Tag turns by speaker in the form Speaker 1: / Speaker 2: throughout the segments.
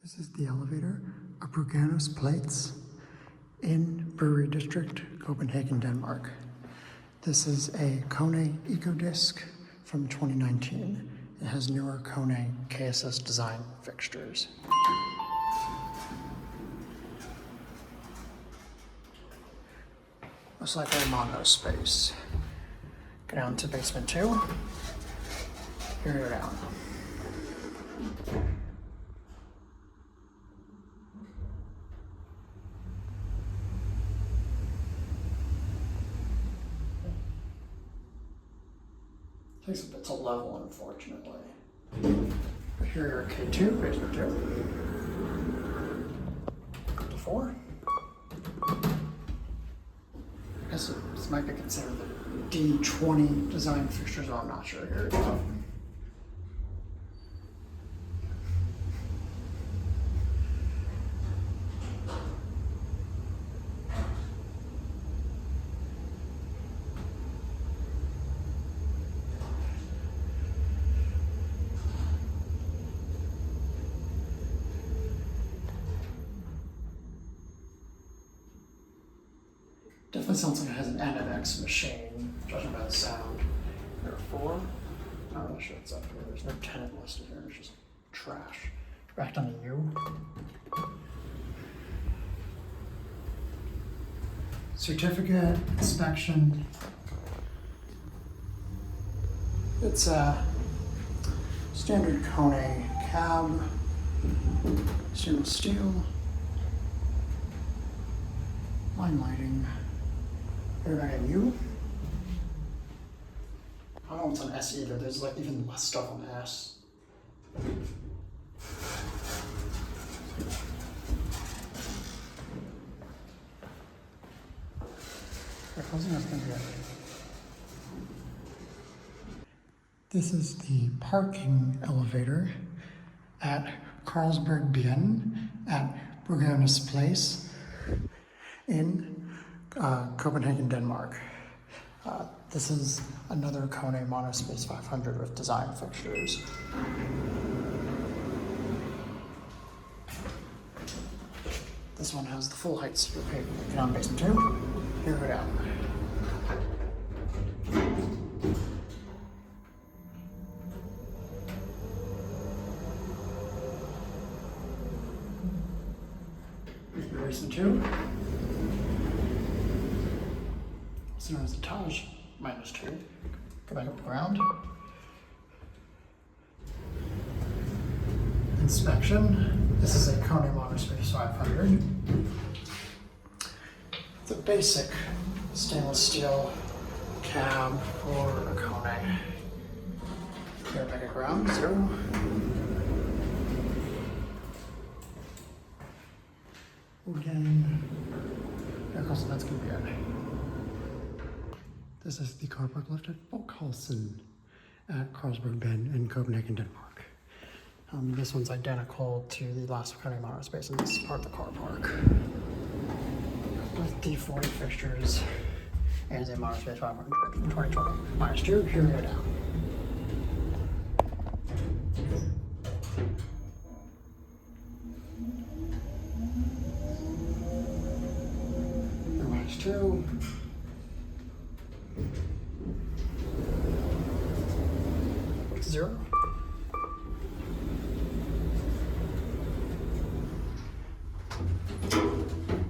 Speaker 1: This is the elevator of Bryggerens Plads in Brewery District, Copenhagen, Denmark. This is a KONE EcoDisc from 2019. It has newer KONE KSS Design fixtures. Looks like a MonoSpace. Go down to basement 2. Here you're down. Takes a bit to level, unfortunately. But here are K2, basement 2. Go to 4. I guess this might be considered the D20 design fixtures, I'm not sure here. Definitely sounds like it has an NMX machine, judging by the sound. There are 4. Not really sure what's up here. There's no tenant listed here. It's just trash. Back down to U. Certificate, inspection. It's a standard KONE cab, stainless steel, line lighting. Here I got U. I don't know what's on S either. There's like even less stuff on S. This is the parking elevator at Carlsberg Byen at Bryggerens Plads in Copenhagen, Denmark. This is another KONE MonoSpace 500 with design fixtures. This one has the full height steel pavement. Get on basement 2. Here we go. Basement 2. So known as the Taj -2. Go back up the ground. Inspection. This is a KONE MonoSpace 500. It's a basic stainless steel cab for a KONE. Here back at ground 0. Again, here goes that's gonna be it. This is the car park lift at Flaskehalsen at Carlsberg Byen in Copenhagen, Denmark. This one's identical to the last KONE MonoSpace, and this is part of the car park. With D40 fixtures and a MonoSpace 500 from 2020. -2, here we go down. -2. What's 0?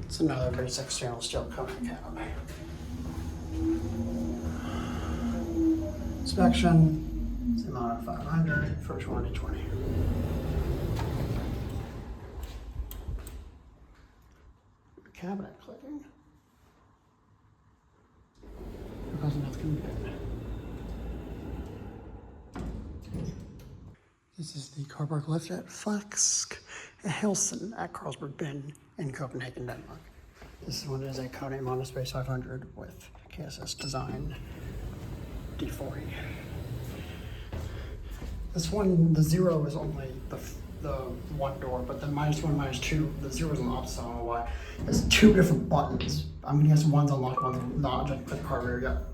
Speaker 1: It's another basic stainless steel KONE cab. Inspection, it's the amount of 500 for 2020. Cabinet clicking. Because nothing good. This is the car park lift at Flaskehalsen at Carlsberg Byen in Copenhagen, Denmark. This one is a KONE MonoSpace 500 with KSS Design D40. This one, the 0 is only the one door, but the -1, -2, the 0 is on the opposite. I don't know why. There's 2 different buttons. I'm gonna guess one's unlocked, one's not. Just put the car rear. Yep.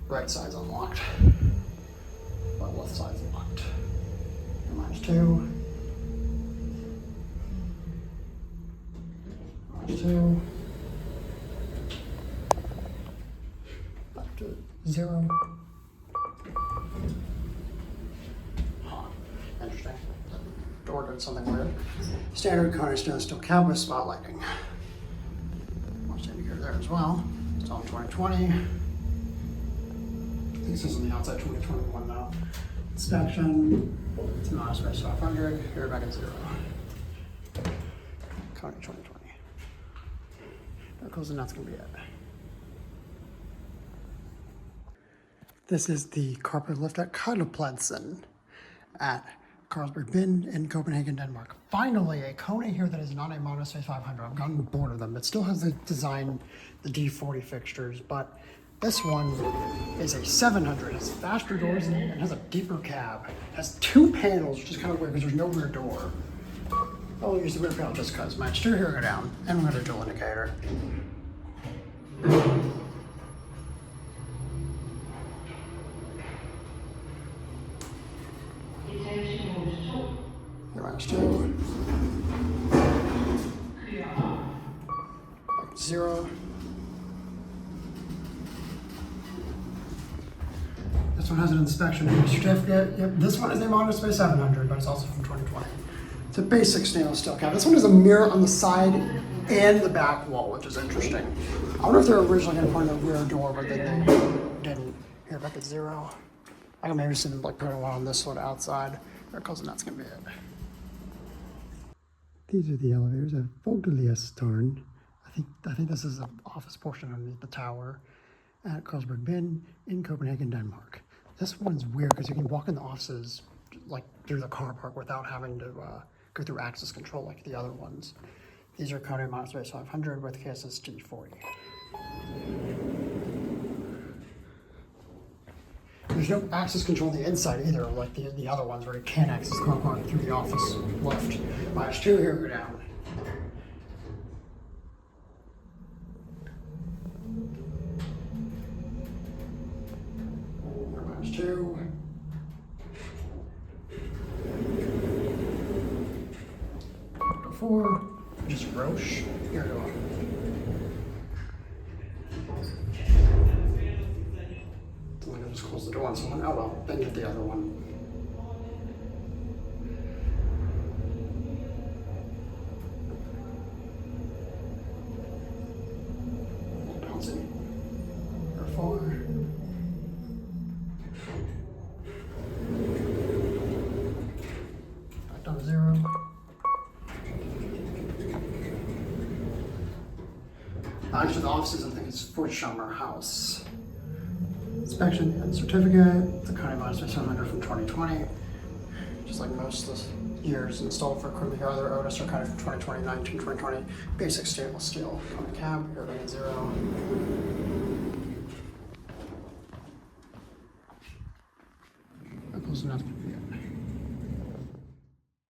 Speaker 1: Right side's unlocked. But left side's locked. -2. 2. Back to 0. Huh. Interesting. Door did something weird. Standard KONE stainless steel cab with spotlighting. Watch indicator there as well. It's on 2020. I think this is on the outside 2021 now. Inspection. It's a MonoSpace 500. Airbag at 0. KONE 2020. Miracles, and that's going to be it. This is the carpet lift at Kildepladsen at Carlsberg, Byen in Copenhagen, Denmark. Finally, a KONE here that is not a MonoSpace 500. I've gotten bored of them. It still has the design, the D40 fixtures, but this one is a 700. It has faster doors in it and has a deeper cab. It has 2 panels, which is kind of weird because there's no rear door. I'll use the rear panel just because my exterior go down, and I'm going to dual indicator. -2. Back to 0. This one has an inspection certificate. Yep, this one is a MonoSpace 700, but it's also from 2020. It's a basic stainless steel cab. This one has a mirror on the side and the back wall, which is interesting. I wonder if they were originally going to put in a rear door, but then they didn't. Here, back at 0. I can maybe see them like putting one on this one outside. Miracles, and that's going to be it. These are the elevators at Vogelius Tårn. I think this is the office portion underneath the tower at Carlsberg, Byen in Copenhagen, Denmark. This one's weird because you can walk in the offices like through the car park without having to go through access control like the other ones. These are KONE MonoSpace 500 with KSS D40. There's no access control on the inside either, like the other ones where you can't access the car park through the office lift. -2 here, go down. -2. -4. Just Roche. Here we go. I just close the door on someone. Oh well, then get the other one. Bouncing. Or 4. Back down to 0. Actually, the offices, I think it's Forchammer house. Inspection and certificate. The KONE MonoSpace 700 from 2020. Just like most of the years installed for equipment here, other Otis are kind of from 2020, 19, 2020. Basic stainless steel. KONE cab, airbag at 0. That close enough.